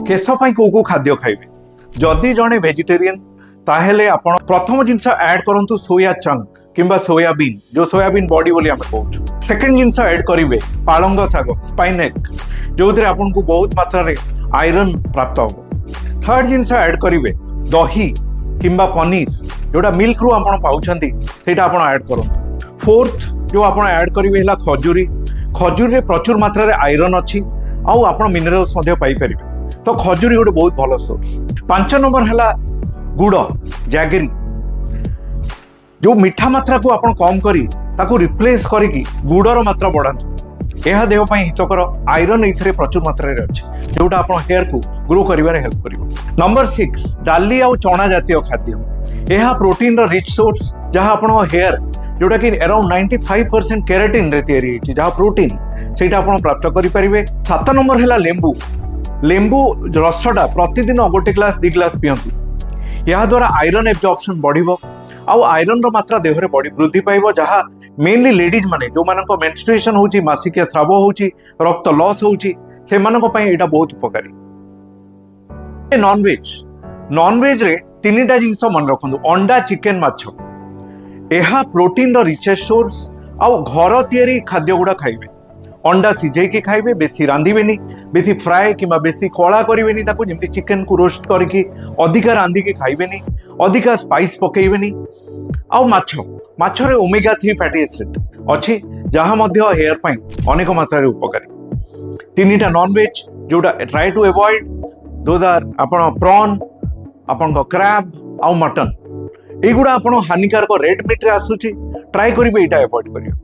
केश को खाद्य खाइबे जदि जड़े वेजिटेरियन ताहेले आपण प्रथम जिनस ऐड करंतु सोया चंक किंबा सोयाबीन जो सोयाबीन बॉडी बोली आमे कहूँ। सेकंड जिनस ऐड करिवे पालंग शाग स्पाइनेक जो आपन को बहुत मात्रा रे आयरन प्राप्त हो। थर्ड जिनस ऐड करिवे दही किंबा पनीर जोटा मिल्क रु आपण पाउछंती सेटा आपण ऐड करंतु। फोर्थ जो आपण ऐड करिवे हला खजूरी। खजूरी रे प्रचुर मात्रा रे आयरन अछि आउ आपण मिनरल्स मध्ये पाई परिबे तो खजूरी गोटे बहुत भल सोर्स। 5 नंबर है गुड़ जैगरी जो मीठा मात्रा को आपण कम करी ताको रिप्लेस करिकी गुड़र मात्रा बढ़ातु यह देह ପାଇଁ हितकर आयरन एथिरे प्रचुर मात्रा रे अछि जोटा आपण हेयर को ग्रो करिवारे हेल्प करिवो। नंबर 6 डाली आउ चना जातीय खाद्य यह प्रोटीन रो रिच सोर्स जहां आपण हेयर जोटा कि अराउंड 95% केराटिन रे तयारी अछि जहां प्रोटीन सेटा आपण प्राप्त करि परिबे। 7 नंबर है लेंबू। लेंबू रसटा प्रतिदिन गोटे ग्लास 2 ग्लास पियंतु या द्वारा आयरन एब्जॉर्प्शन बढ़िबो आउ आयरन रो मात्रा देह रे बड़ी वृद्धि पाइबो जहां मेनली लेडीज माने जो मानको मेंस्ट्रुएशन होची मासिक स्राव होची रक्त लॉस होची से मानको पई एटा बहुत उपकारी। नॉन वेज रे तीनटा जिंस मन रखंदु अंडा चिकन माछ एहा प्रोटीन रो रिचेस्ट सोर्स आउ घर तयारी खाद्य गुडा खाइबे। अंडा सिझे के खाइबे बेसी रांधिबेनी बेसी फ्राए किंबा बेसी कला करिबेनी ताको जेमति चिकन को रोस्ट करके अधिका रांधि के खाइबेनी अधिका स्पाइस पकेइबेनी। आउ माछ रे ओमेगा 3 फैटी एसिड अछि जहां मध्य हेयर पई अनेक मात्रा रे उपकारी। तीनटा नॉन वेज जोटा try to avoid those are आपण प्रॉन आपण को क्रैब आउ मटन एगुडा आपण हानिकारक रेड मीट रे आसुची ट्राई करिबे एटा अवॉइड करियो।